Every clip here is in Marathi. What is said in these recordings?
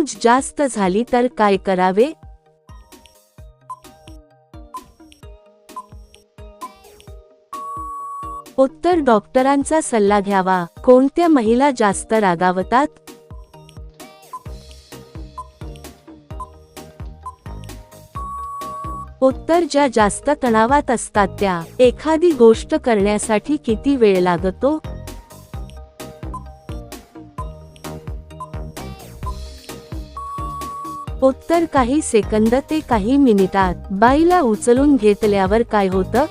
सूज जास्त झाली तर काय करावे? उत्तर, डॉक्टरांचा सल्ला घ्यावा. कोणत्या महिला जास्त रागावतात? उत्तर, ज्या जास्त तणावात असतात त्या. एखादी गोष्ट करण्यासाठी किती वेळ लागतो? उत्तर, काही सेकंद ते काही मिनिटात. बाईला उचलून घेतल्यावर काय होतं?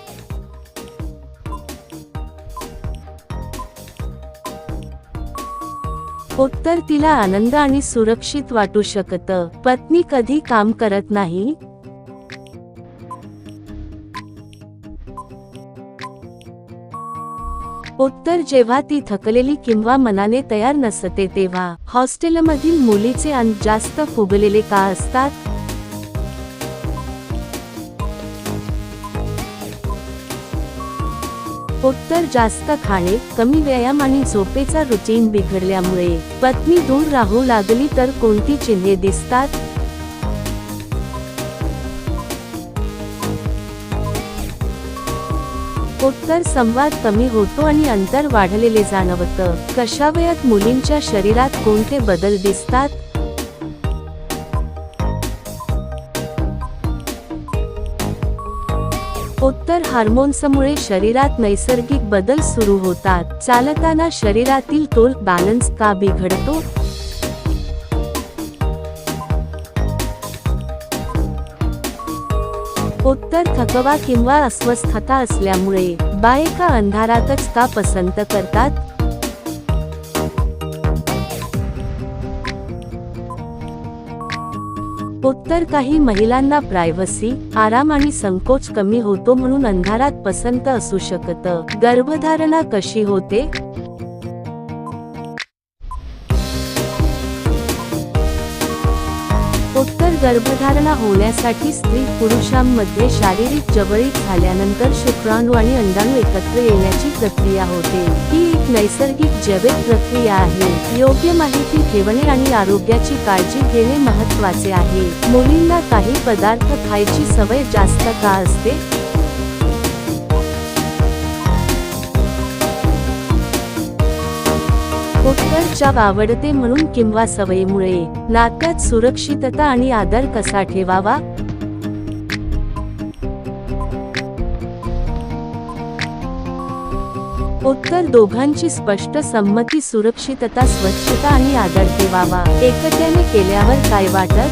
उत्तर, तिला आनंद आणि सुरक्षित वाटू शकतं. पत्नी कधी काम करत नाही? उत्तर, जेव्हा ती थकलेली किंवा मनाने तयार नसते तेव्हा. हॉस्टेलमधील मुलीचे अंग जास्त फुगलेले का असतात? उत्तर, जास्त खाणे, कमी व्यायाम आणि झोपेचा रुटीन बिघडल्यामुळे. पत्नी दूर राहू लागली तर कोणती चिन्हे दिसतात? उत्तर, संवाद कमी होतो आणि अंतर वाढलेले जाणवतं. कशा वयात मुलींच्या शरीरात कोणते बदल दिसतात? उत्तर, हार्मोन्समुळे शरीरात नैसर्गिक बदल सुरू होतात. चालताना शरीरातील तोल बॅलन्स का बिघडतो? उत्तर, थकवा किंवा अस्वस्थता असल्यामुळे. बायका अंधारातच का पसंत करतात? उत्तर, काही महिलांना प्रायव्हसी, आराम आणि संकोच कमी होतो म्हणून अंधारात पसंत असू शकतं. गर्भधारणा कशी होते? उत्तर, गर्भधारणा होण्यासाठी स्त्री पुरुषांमध्ये शारीरिक जवळीक झाल्यानंतर शुक्राणू आणि अंडाणू एकत्र येण्याची प्रक्रिया होते. ही एक नैसर्गिक जैविक प्रक्रिया आहे. योग्य माहिती ठेवणे आणि आरोग्याची काळजी घेणे महत्त्वाचे आहे. मुलींना काही पदार्थ खायची सवय जास्त का असते? उत्तर, चव आवडते म्हणून किंवा सवयीमुळे. नात्यात सुरक्षितता आणि आदर कसा ठेवावा? उत्तर, दोघांची स्पष्ट संमती, सुरक्षितता, स्वच्छता आणि आदर ठेवावा. एकट्याने केल्यावर काय वाटत?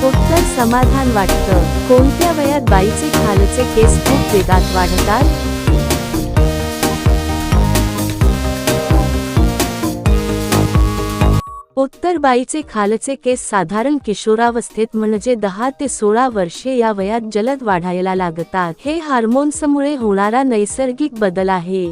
उत्तर, समाधान वाटतं. कोणत्या वयात बाईचे खालचे केस खूप वेगात वाढतात? उत्तर, बाईचे खालचे केस साधारण किशोरावस्थेत म्हणजे 10 ते 16 वर्षे या वयात जलद वाढायला लागतात. हे हार्मोन्समुळे होणारा नैसर्गिक बदल आहे.